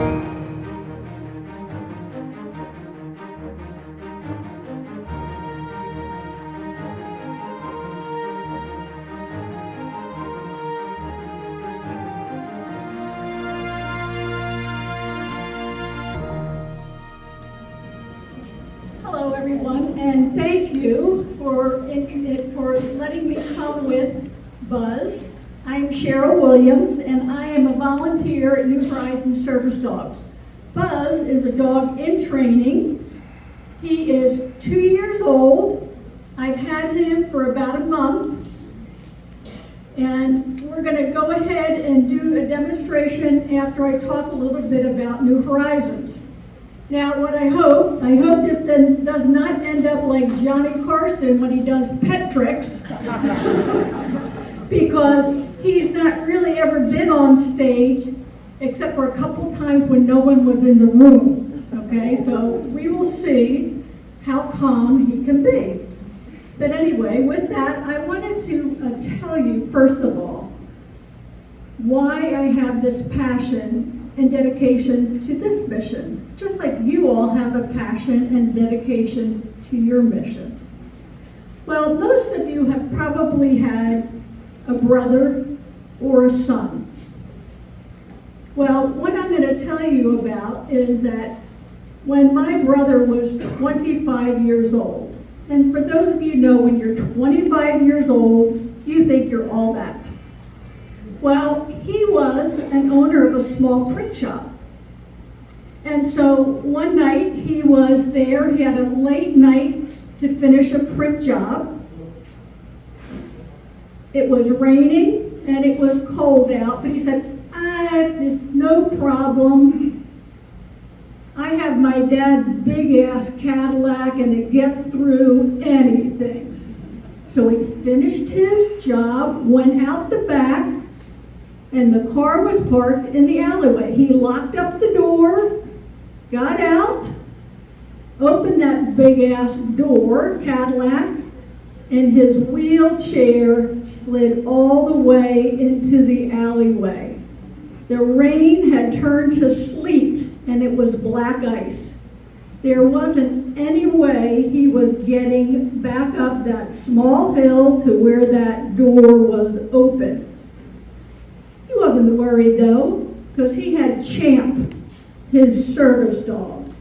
Hello, everyone, and thank you for letting me come with Buzz. I'm Cheryl Williams, and I am a volunteer at New Horizons Service Dogs. Buzz is a dog in training. He is 2 years old. I've had him for about a month, and we're going to go ahead and do a demonstration after I talk a little bit about New Horizons. Now, what I hope this does not end up like Johnny Carson when he does pet tricks, because he's not really ever been on stage except for a couple times when no one was in the room. Okay, so we will see how calm he can be. But anyway, with that, I wanted to tell you, first of all, why I have this passion and dedication to this mission, just like you all have a passion and dedication to your mission. Well, most of you have probably had a brother or a son. Well, what I'm going to tell you about is that when my brother was 25 years old, and for those of you who know, when you're 25 years old, you think you're all that. Well, he was an owner of a small print shop. And so one night he was there, he had a late night to finish a print job. It was raining and it was cold out, but he said, it's no problem. I have my dad's big ass Cadillac and it gets through anything. So he finished his job, went out the back, and the car was parked in the alleyway. He locked up the door, got out, opened that big ass door, Cadillac, and his wheelchair slid all the way into the alleyway. The rain had turned to sleet and it was black ice. There wasn't any way he was getting back up that small hill to where that door was open. He wasn't worried though, because he had Champ, his service dog.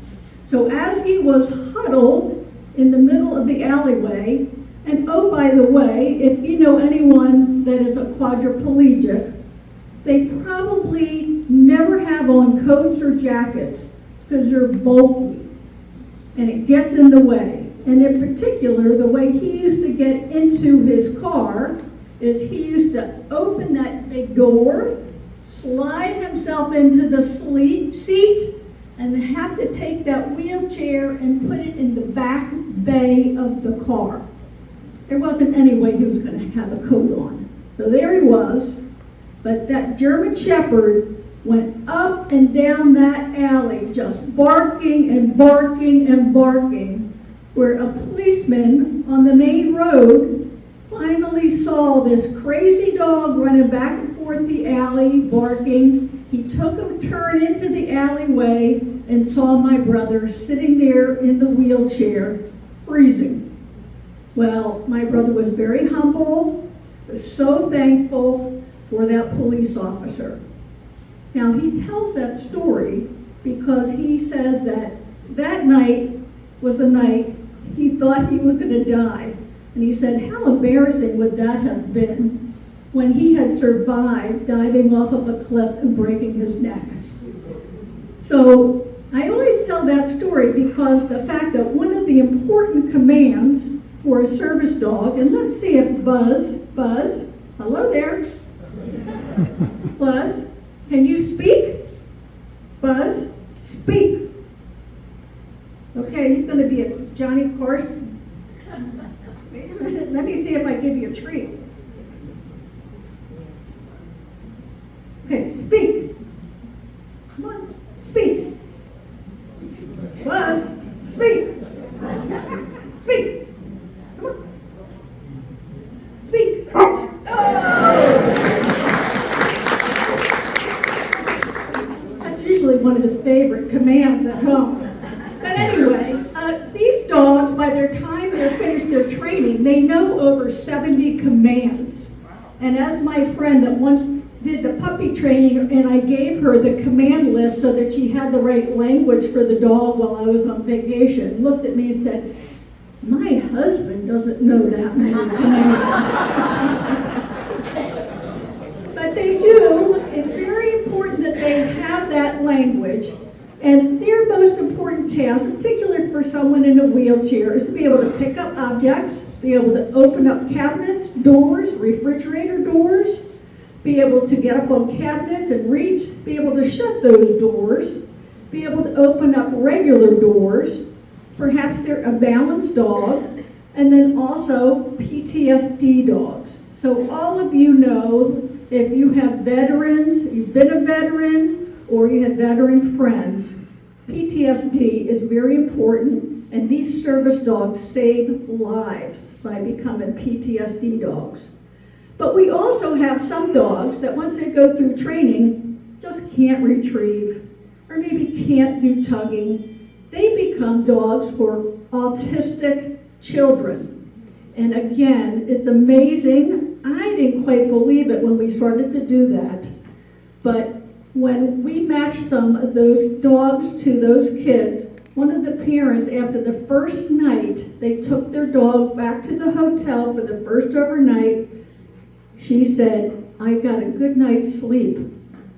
So as he was huddled in the middle of the alleyway, and oh, by the way, if you know anyone that is a quadriplegic, they probably never have on coats or jackets because they're bulky and it gets in the way. And in particular, the way he used to get into his car is he used to open that big door, slide himself into the seat, and have to take that wheelchair and put it in the back bay of the car. There wasn't any way he was going to have a coat on. So there he was, but that German Shepherd went up and down that alley just barking and barking and barking, where a policeman on the main road finally saw this crazy dog running back and forth the alley, barking. He took a turn into the alleyway and saw my brother sitting there in the wheelchair, freezing. Well, my brother was very humble, was so thankful for that police officer. Now, he tells that story because he says that that night was the night he thought he was going to die. And he said, how embarrassing would that have been when he had survived diving off of a cliff and breaking his neck. So I always tell that story because the fact that one of the important commands for a service dog, and let's see if Buzz, hello there. Buzz, can you speak? Buzz, speak. Okay, he's going to be a Johnny Carson. Wait a minute, let me see if I give you a treat. Okay, speak. Come on, speak. Buzz, speak. Speak. Come on. Speak. Oh! That's usually actually one of his favorite commands at home. But anyway, these dogs, by the time they're finished their training, they know over 70 commands. And as my friend that once did the puppy training, and I gave her the command list so that she had the right language for the dog while I was on vacation, looked at me and said, "My husband doesn't know that many commands." But they do. It's very important that they have that language. And their most important task, particularly for someone in a wheelchair, is to be able to pick up objects, be able to open up cabinets, doors, refrigerator doors, be able to get up on cabinets and reach, be able to shut those doors, be able to open up regular doors. Perhaps they're a balanced dog, and then also PTSD dogs. So all of you know, if you have veterans, you've been a veteran, or you have veteran friends, PTSD is very important, and these service dogs save lives by becoming PTSD dogs. But we also have some dogs that once they go through training, just can't retrieve, or maybe can't do tugging. They become dogs for autistic children. And again, it's amazing. I didn't quite believe it when we started to do that. But when we matched some of those dogs to those kids, one of the parents, after the first night, they took their dog back to the hotel for the first overnight. She said, "I got a good night's sleep.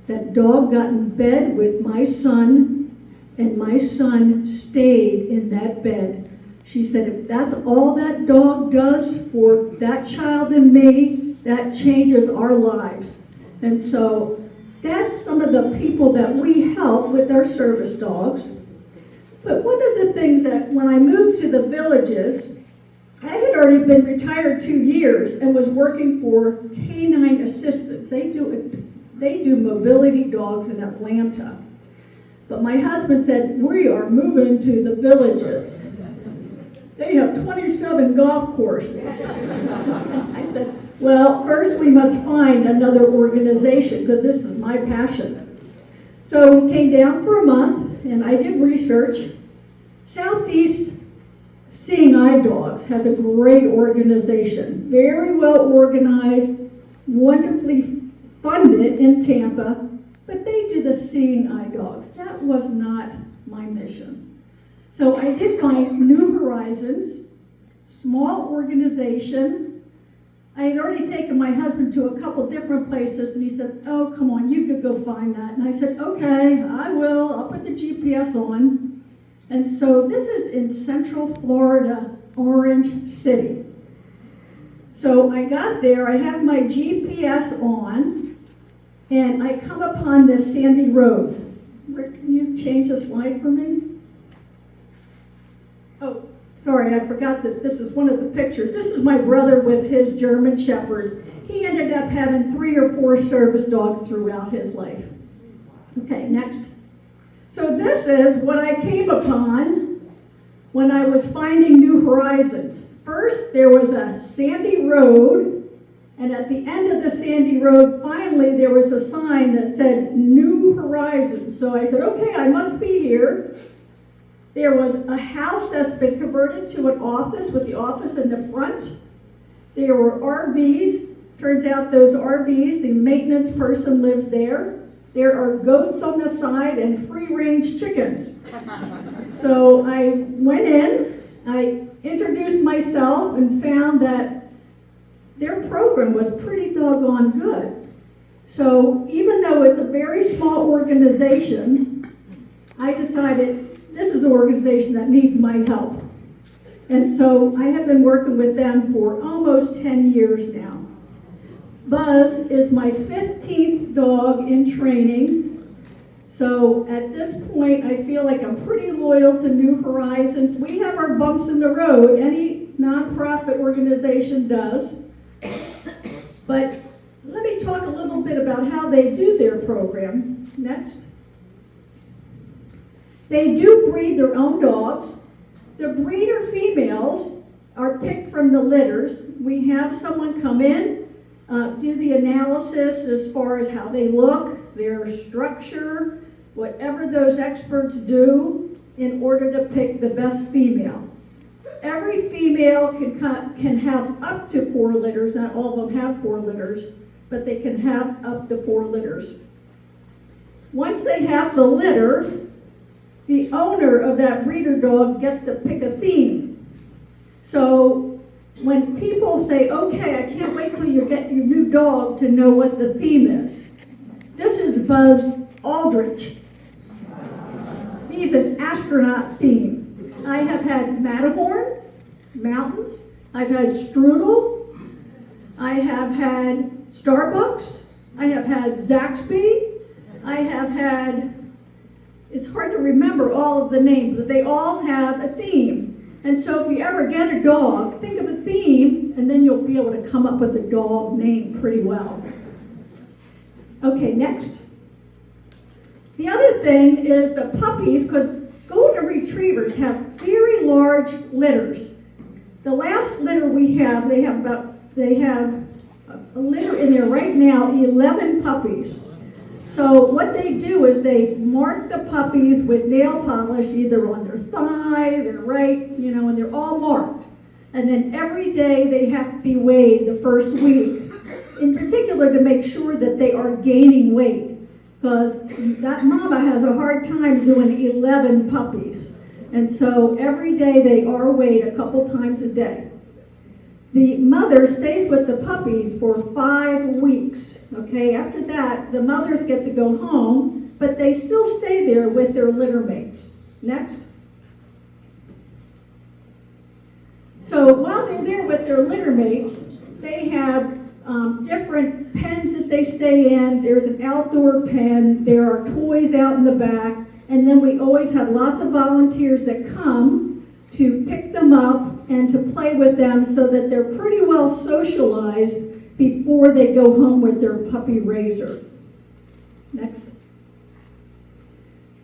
That dog got in bed with my son, and my son stayed in that bed." She said, "If that's all that dog does for that child and me, that changes our lives." And so that's some of the people that we help with our service dogs. But one of the things that when I moved to the Villages, I had already been retired 2 years and was working for Canine Assistance. They do mobility dogs in Atlanta. But my husband said, "We are moving to the Villages. They have 27 golf courses." I said, "Well, first we must find another organization because this is my passion." So we came down for a month and I did research. Southeast Seeing Eye Dogs has a great organization, very well organized, wonderfully funded in Tampa, but they do the Seeing Eye Dogs. That was not my mission. So I did find New Horizons, small organization. I had already taken my husband to a couple different places, and he says, "Oh, come on, you could go find that." And I said, "Okay, I will. I'll put the GPS on." And so this is in Central Florida, Orange City. So I got there, I have my GPS on, and I come upon this sandy road. Rick, can you change the slide for me? Oh, sorry, I forgot that this is one of the pictures. This is my brother with his German Shepherd. He ended up having 3 or 4 service dogs throughout his life. Okay, next. So this is what I came upon when I was finding New Horizons. First, there was a sandy road, and at the end of the sandy road, finally, there was a sign that said New Horizons. So I said, okay, I must be here. There was a house that's been converted to an office with the office in the front. There were RVs. Turns out those RVs, the maintenance person lives there. There are goats on the side and free-range chickens. So I went in, I introduced myself and found that their program was pretty doggone good. So even though it's a very small organization, I decided this is an organization that needs my help. And so I have been working with them for almost 10 years now. Buzz is my 15th dog in training. So at this point, I feel like I'm pretty loyal to New Horizons. We have our bumps in the road. Any nonprofit organization does. But let me talk a little bit about how they do their program. Next. They do breed their own dogs. The breeder females are picked from the litters. We have someone come in, do the analysis as far as how they look, their structure, whatever those experts do in order to pick the best female. Every female can have up to 4 litters. Not all of them have 4 litters, but they can have up to 4 litters. Once they have the litter, the owner of that breeder dog gets to pick a theme. So when people say, okay, I can't wait till you get your new dog to know what the theme is. This is Buzz Aldrich. He's an astronaut theme. I have had Matterhorn, mountains. I've had Strudel. I have had Starbucks. I have had Zaxby. I have had, it's hard to remember all of the names, but they all have a theme. And so if you ever get a dog, think of a theme, and then you'll be able to come up with a dog name pretty well. Okay, next. The other thing is the puppies, because golden retrievers have very large litters. The last litter we have, they have a litter in there right now, 11 puppies. So what they do is they mark the puppies with nail polish, either on their thigh, their right, and they're all marked. And then every day they have to be weighed the first week, in particular to make sure that they are gaining weight, because that mama has a hard time doing 11 puppies. And so every day they are weighed a couple times a day. The mother stays with the puppies for 5 weeks. Okay, after that, the mothers get to go home, but they still stay there with their litter mates. Next. So while they're there with their litter mates, they have different pens that they stay in. There's an outdoor pen. There are toys out in the back. And then we always have lots of volunteers that come to pick them up and to play with them so that they're pretty well socialized before they go home with their puppy raiser. Next.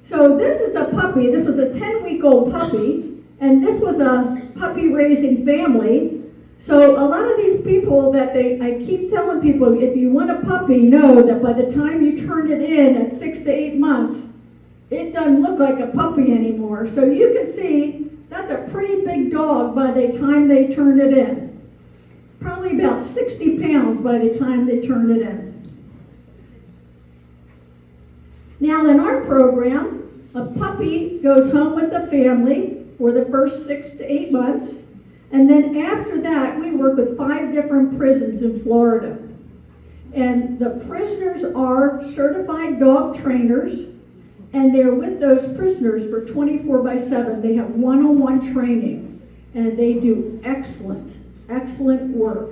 So this is a puppy. This was a 10-week-old puppy, and this was a puppy raising family. So a lot of these people I keep telling people, if you want a puppy, know that by the time you turn it in at 6 to 8 months, it doesn't look like a puppy anymore. So you can see that's a pretty big dog by the time they turn it in. Probably about 60 pounds by the time they turn it in. Now in our program, a puppy goes home with the family for the first 6 to 8 months. And then after that, we work with 5 different prisons in Florida. And the prisoners are certified dog trainers, and they're with those prisoners for 24/7. They have one-on-one training, and they do excellent work.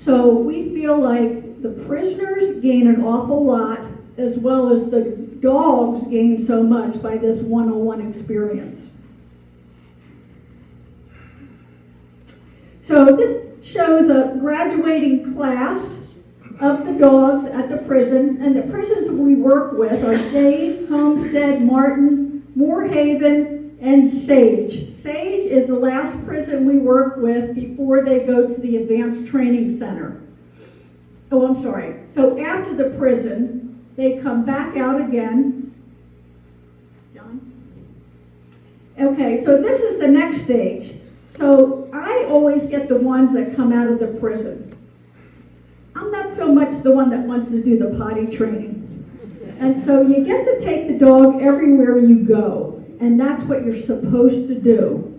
So we feel like the prisoners gain an awful lot, as well as the dogs gain so much by this one-on-one experience. So this shows a graduating class of the dogs at the prison, and the prisons we work with are Dade, Homestead, Martin, Moorhaven, and Sage. Sage is the last prison we work with before they go to the Advanced Training Center. Oh, I'm sorry. So after the prison, they come back out again. John? Okay, so this is the next stage. So I always get the ones that come out of the prison. I'm not so much the one that wants to do the potty training. And so you get to take the dog everywhere you go, and that's what you're supposed to do.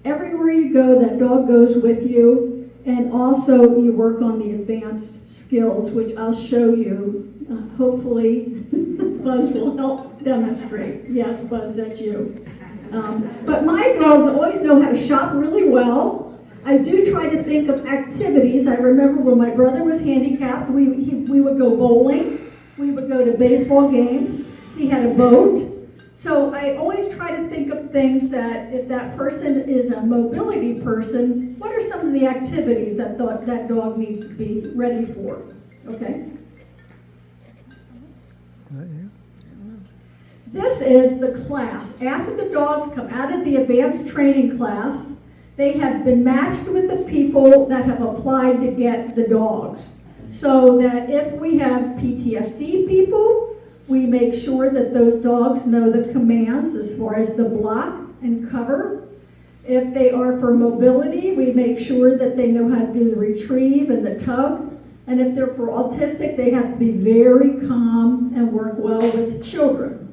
Everywhere you go, that dog goes with you, and also you work on the advanced skills, which I'll show you. Hopefully, Buzz will help demonstrate. Yes, Buzz, that's you. But my dogs always know how to shop really well. I do try to think of activities. I remember when my brother was handicapped, we would go bowling. We would go to baseball games. He had a boat. So I always try to think of things that if that person is a mobility person, what are some of the activities that that dog needs to be ready for? Okay? This is the class. After the dogs come out of the advanced training class, they have been matched with the people that have applied to get the dogs. So that if we have PTSD people, We make sure that those dogs know the commands as far as the block and cover. If they are for mobility, we make sure that they know how to do the retrieve and the tug. And if they're for autistic, they have to be very calm and work well with children.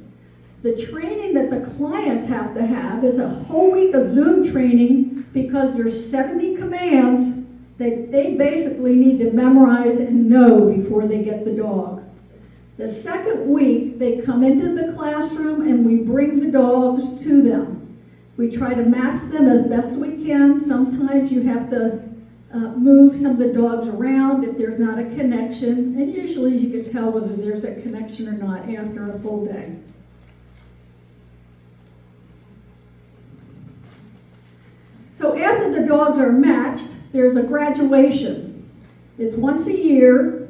The training that the clients have to have is a whole week of Zoom training because there's 70 commands that they basically need to memorize and know before they get the dog. The second week, they come into the classroom and we bring the dogs to them. We try to match them as best we can. Sometimes you have to move some of the dogs around if there's not a connection, and usually you can tell whether there's a connection or not after a full day. So after the dogs are matched, there's a graduation. It's once a year.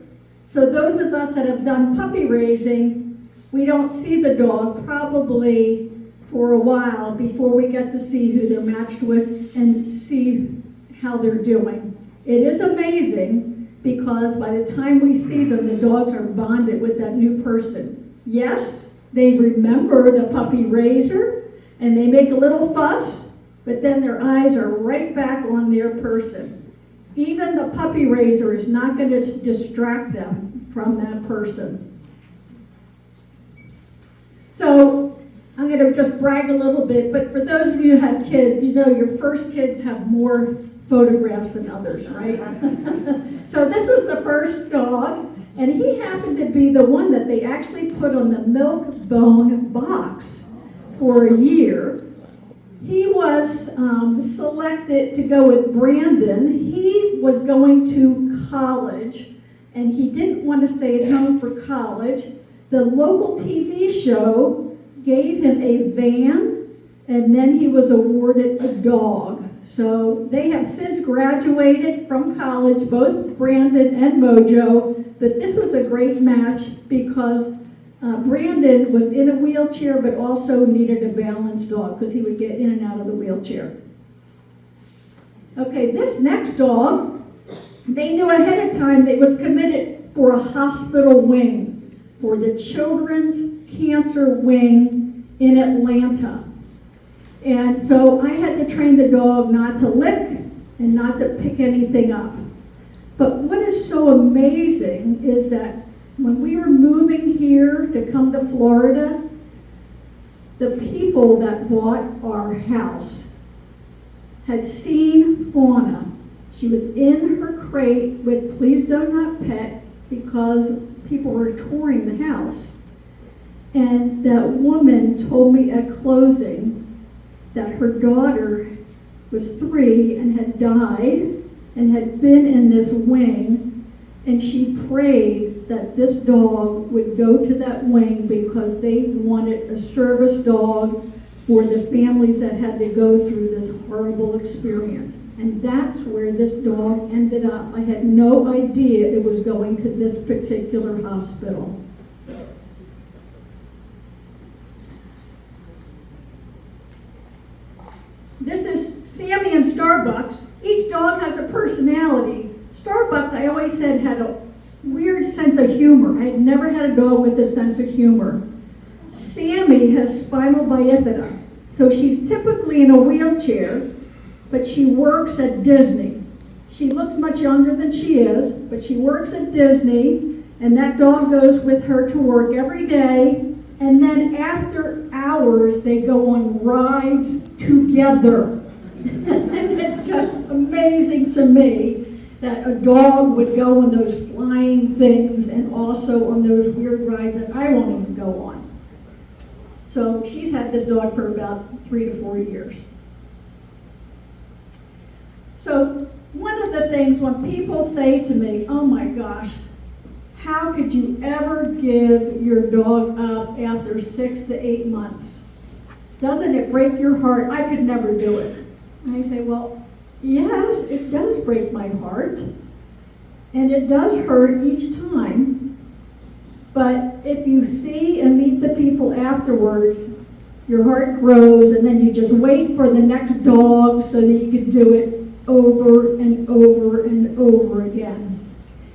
So those of us that have done puppy raising, we don't see the dog probably for a while before we get to see who they're matched with and see how they're doing. It is amazing because by the time we see them, the dogs are bonded with that new person. Yes, they remember the puppy raiser and they make a little fuss, but then their eyes are right back on their person. Even the puppy raiser is not going to distract them from that person. So I'm going to just brag a little bit, but for those of you who have kids, you know your first kids have more photographs than others, right? So this was the first dog, and he happened to be the one that they actually put on the milk bone box for a year. He was selected to go with Brandon. He was going to college, and he didn't want to stay at home for college. The local TV show gave him a van, and then he was awarded a dog. So they have since graduated from college, both Brandon and Mojo, but this was a great match because Brandon was in a wheelchair but also needed a balanced dog because he would get in and out of the wheelchair. Okay, this next dog, they knew ahead of time they was committed for a hospital wing, for the Children's Cancer Wing in Atlanta. And so I had to train the dog not to lick and not to pick anything up. But what is so amazing is that when we were moving here to come to Florida, the people that bought our house had seen Fauna. She was in her crate with Please Do Not Pet because people were touring the house. And that woman told me at closing that her daughter was 3 and had died and had been in this wing, and she prayed that this dog would go to that wing because they wanted a service dog for the families that had to go through this horrible experience. And that's where this dog ended up. I had no idea it was going to this particular hospital. This is Sammy and Starbucks. Each dog has a personality. Starbucks, I always said, had a weird sense of humor. I had never had a dog with a sense of humor. Sammy has spinal bifida, so she's typically in a wheelchair, but she works at Disney. She looks much younger than she is, but she works at Disney, and that dog goes with her to work every day, and then after hours, they go on rides together. And it's just amazing to me that a dog would go on those flying things and also on those weird rides that I won't even go on. So she's had this dog for about 3 to 4 years. So one of the things when people say to me, oh my gosh, how could you ever give your dog up after 6 to 8 months? Doesn't it break your heart? I could never do it. And I say, well, yes, it does break my heart. And it does hurt each time. But if you see and meet the people afterwards, your heart grows, and then you just wait for the next dog so that you can do it over and over and over again.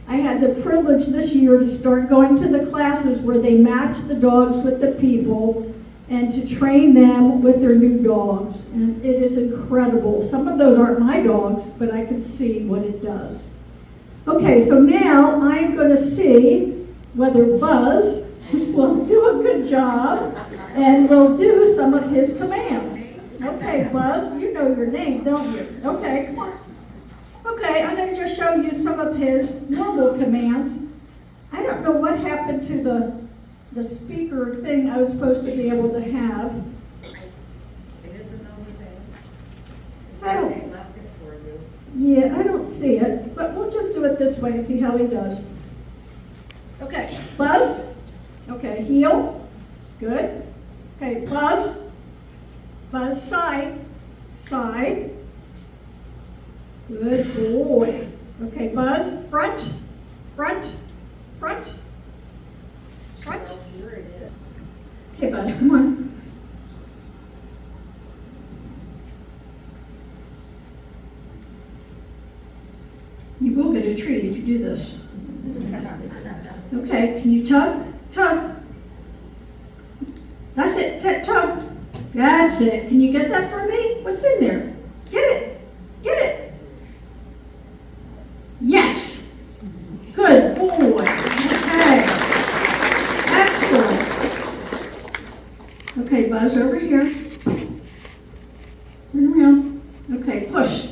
I had the privilege this year to start going to the classes where they match the dogs with the people and to train them with their new dogs. And it is incredible. Some of those aren't my dogs, but I can see what it does. Okay, so now I'm going to see whether Buzz will do a good job and will do some of his commands. Okay, Buzz, you know your name, don't you? Okay, come on. Okay, I'm going to just show you some of his normal commands. I don't know what happened to the speaker thing I was supposed to be able to have. It isn't over there. They I said don't- they left it for you. Yeah, I don't see it, but we'll just do it this way and see how he does. Okay, Buzz. Okay, heel. Good. Okay, Buzz. Buzz, side. Side. Good boy. Okay, Buzz, front. Front. Front. Front. Well, here it is. Okay, Buzz, come on. You will get a treat if you do this. Okay, can you tug? Tug. That's it, tug. That's it. Can you get that for me? What's in there? Get it. Get it. Yes. Good boy. Okay. Excellent. Okay, Buzz, over here. Turn around. Okay, push.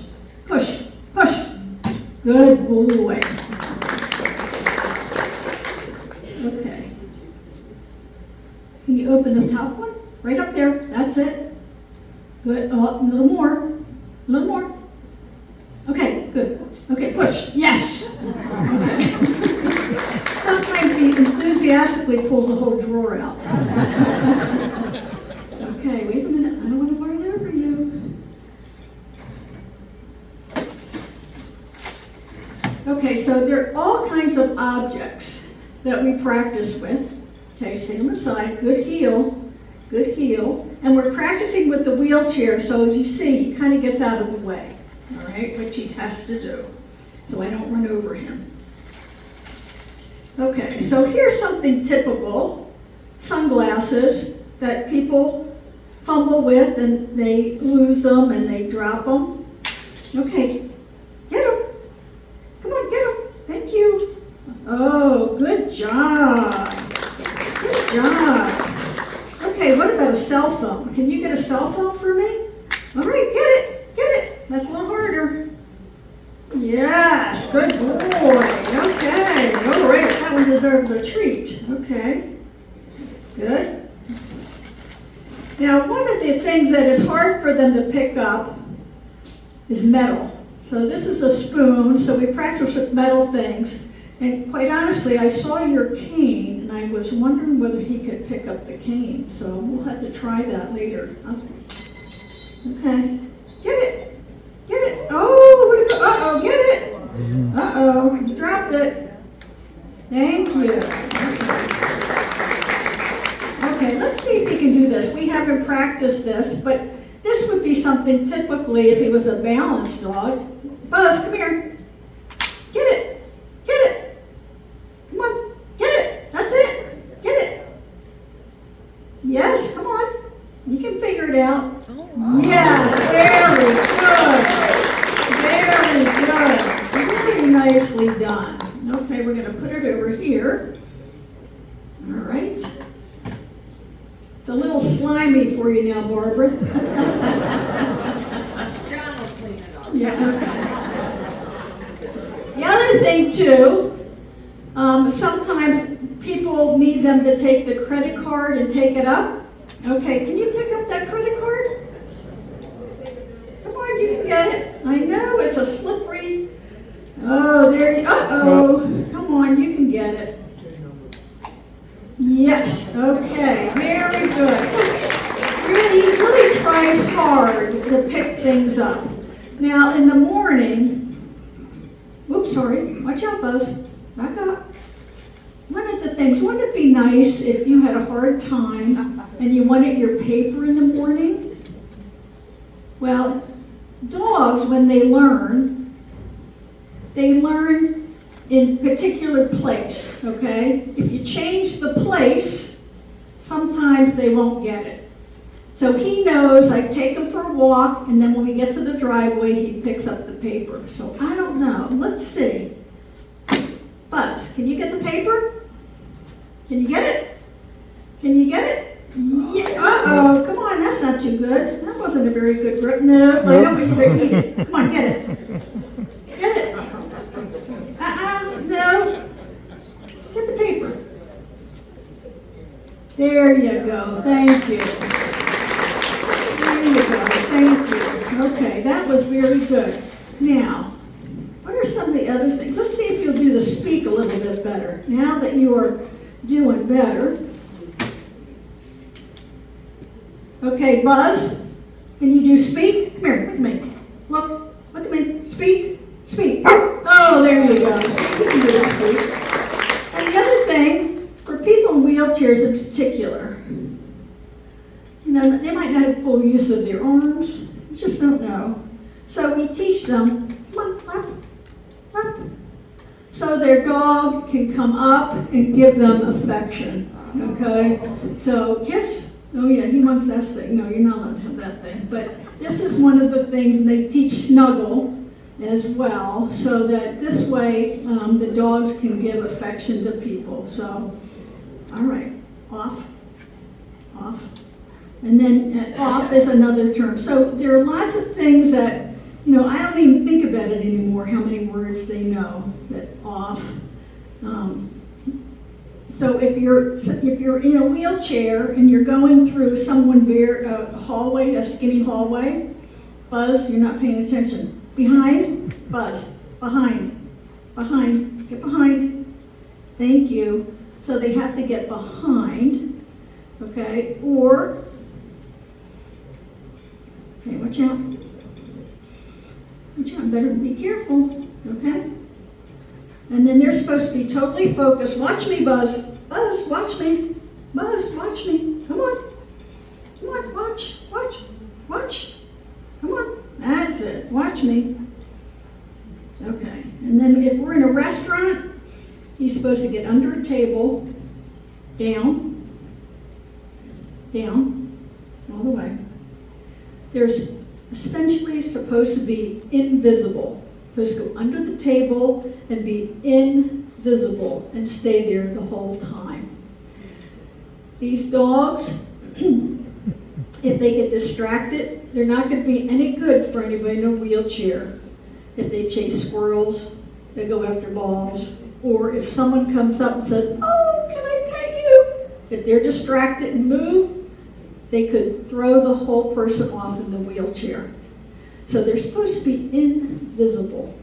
Push. Push. Good boy. Okay. Can you open the top one? Right up there. That's it. Good. Oh, a little more. A little more. Okay, good. Okay, push. Yes. Okay. Sometimes he enthusiastically pulls the whole drawer out. Okay, wait a minute. I don't want to run over you. Okay, so there are all kinds of objects that we practice with. Okay, stay on the side. Good heel. Good heel. And we're practicing with the wheelchair, so as you see, he kind of gets out of the way. All right, which he has to do, so I don't run over him. Okay, so here's something typical. Sunglasses that people fumble with and they lose them and they drop them. Okay, get them. Come on, get them. Thank you. Oh, good job. Good job. Okay, what about a cell phone? Can you get a cell phone for me? All right, get it. Get it. That's a little harder. Yes, good boy. Okay, all right, that one deserves a treat. Okay, good. Now, one of the things that is hard for them to pick up is metal. So this is a spoon, so we practice with metal things. And quite honestly, I saw your cane, and I was wondering whether he could pick up the cane. So we'll have to try that later. Okay, get it. Get it. Oh, uh-oh, get it. Uh-oh, you dropped it. Thank you. Okay, let's see if he can do this. We haven't practiced this, but this would be something typically if he was a balanced dog. Buzz, come here. Get it. Get it. Come on. Get it. That's it. Get it. Yes, come on. You can figure it out. Yes, very good. Very good. Very nicely done. Okay, we're going to put it over here. All right. It's a little slimy for you now, Barbara. John will clean it up. Yeah. The other thing too, sometimes people need them to take the credit card and take it up. Okay, can you pick up that credit card? Come on, you can get it. I know, it's a slippery. Oh, there you, uh-oh. Come on, you can get it. Yes, okay, very good. So really, he really tries hard to pick things up. Now, in the morning, whoops, sorry, watch out, Buzz, back up. One of the things, wouldn't it be nice if you had a hard time and you wanted your paper in the morning? Well, dogs, when they learn in particular place, okay? If you change the place, sometimes they won't get it. So he knows I take him for a walk, and then when we get to the driveway, he picks up the paper. So I don't know. Let's see. Buzz, can you get the paper? Can you get it? Can you get it? Yeah. Uh-oh, come on, that's not too good. That wasn't a very good grip. No, I don't want you to eat it. Come on, get it. Get it. No. Get the paper. There you go. Thank you. There you go. Thank you. Okay, that was very good. Now, what are some of the other things? Let's see if you'll do the speak a little bit better. Now that you are doing better. Okay, Buzz, can you do speak? Come here, look at me. Look at me. Speak, speak. Oh, there you go. You can do that, speak. And the other thing, for people in wheelchairs in particular, you know, they might not have full use of their arms. You just don't know. So we teach them, come on, lap, lap. So their dog can come up and give them affection, okay? So kiss. Oh yeah, he wants that thing. No, you're not allowed to have that thing. But this is one of the things, and they teach snuggle as well, so that this way the dogs can give affection to people. So, all right, off, off. And then off is another term. So there are lots of things that, you know, I don't even think about it anymore, how many words they know, that off. So if you're in a wheelchair and you're going through a hallway, a skinny hallway, Buzz, you're not paying attention. Behind, Buzz, behind, behind, get behind. Thank you. So they have to get behind, okay? Or, okay, watch out. Watch out, better be careful, okay? And then they're supposed to be totally focused. Watch me, Buzz. Buzz, watch me. Buzz, watch me. Come on. Come on, watch, watch, watch. Come on. That's it. Watch me. Okay. And then if we're in a restaurant, he's supposed to get under a table, down, down, all the way. There's essentially supposed to be invisible. Supposed to go under the table and be invisible and stay there the whole time. These dogs, if they get distracted, they're not going to be any good for anybody in a wheelchair. If they chase squirrels, they go after balls, or if someone comes up and says, "Oh, can I pet you?" If they're distracted and move, they could throw the whole person off in the wheelchair. So they're supposed to be invisible.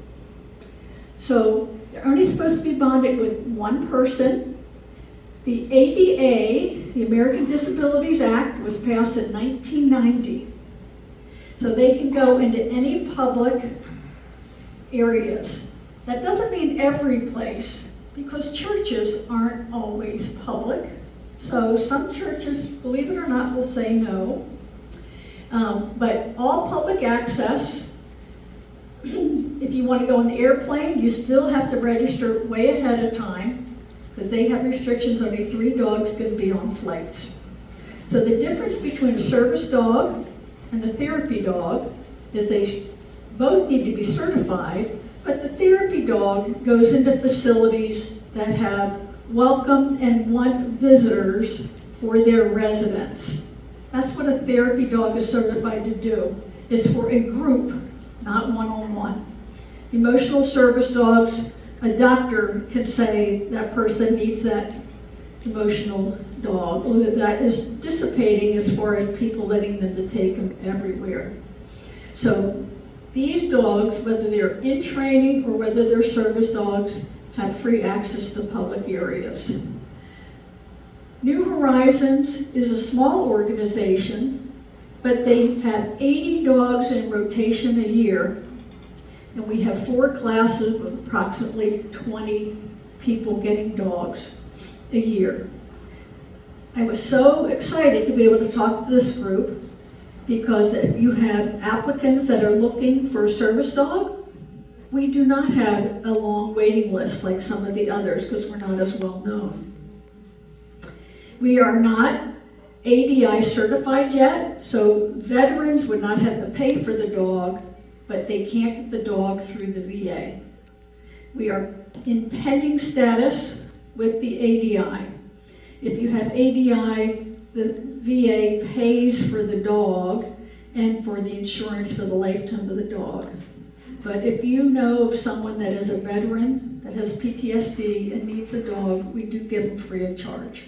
So they're only supposed to be bonded with one person. The ADA, the American Disabilities Act, was passed in 1990. So they can go into any public areas. That doesn't mean every place, because churches aren't always public. So some churches, believe it or not, will say no. But all public access, if you want to go on the airplane, you still have to register way ahead of time, because they have restrictions, only 3 dogs can be on flights. So the difference between a service dog and a therapy dog is they both need to be certified, but the therapy dog goes into facilities that have welcome and want visitors for their residents. That's what a therapy dog is certified to do. It's for a group, not one-on-one. Emotional service dogs, a doctor can say that person needs that emotional dog, or that is dissipating as far as people letting them to take them everywhere. So these dogs, whether they're in training or whether they're service dogs, have free access to public areas. New Horizons is a small organization, but they have 80 dogs in rotation a year, and we have 4 classes of approximately 20 people getting dogs a year. I was so excited to be able to talk to this group, because if you have applicants that are looking for a service dog, we do not have a long waiting list like some of the others because we're not as well known. We are not ADI certified yet, so veterans would not have to pay for the dog, but they can't get the dog through the VA. We are in pending status with the ADI. If you have ADI, the VA pays for the dog and for the insurance for the lifetime of the dog. But if you know of someone that is a veteran, that has PTSD and needs a dog, we do give them free of charge.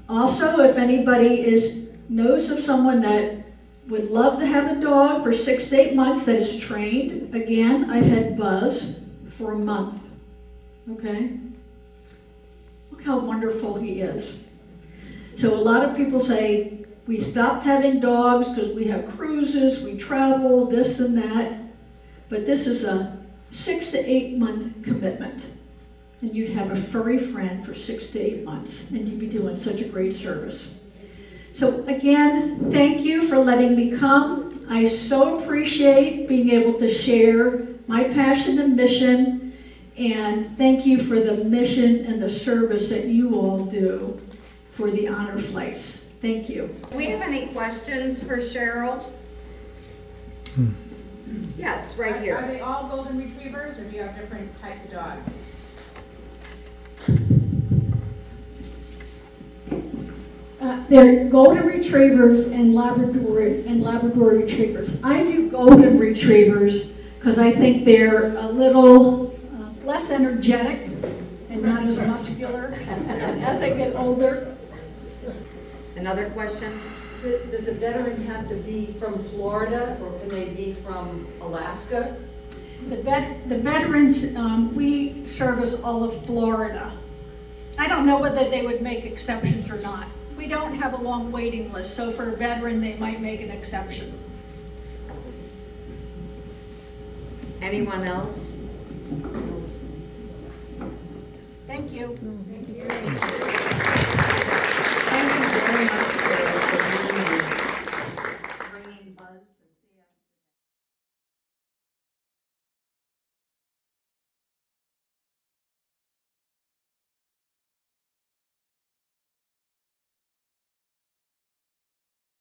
Also, if anybody knows of someone that would love to have a dog for 6 to 8 months that is trained, again, I've had Buzz for a month, okay? Look how wonderful he is. So a lot of people say, we stopped having dogs because we have cruises, we travel, this and that, but this is a 6 to 8 month commitment. And you'd have a furry friend for 6 to 8 months, and you'd be doing such a great service. So again, thank you for letting me come. I so appreciate being able to share my passion and mission, and thank you for the mission and the service that you all do for the honor flights. Thank you. Do we have any questions for Cheryl? Yes, right Are here. they all golden retrievers, or do you have different types of dogs? They're golden retrievers and Labrador retrievers. I do golden retrievers because I think they're a little less energetic and not as muscular as they get older. And other questions? Does a veteran have to be from Florida, or can they be from Alaska? The veterans, we service all of Florida. I don't know whether they would make exceptions or not. We don't have a long waiting list, so for a veteran, they might make an exception. Anyone else? Thank you. Thank you.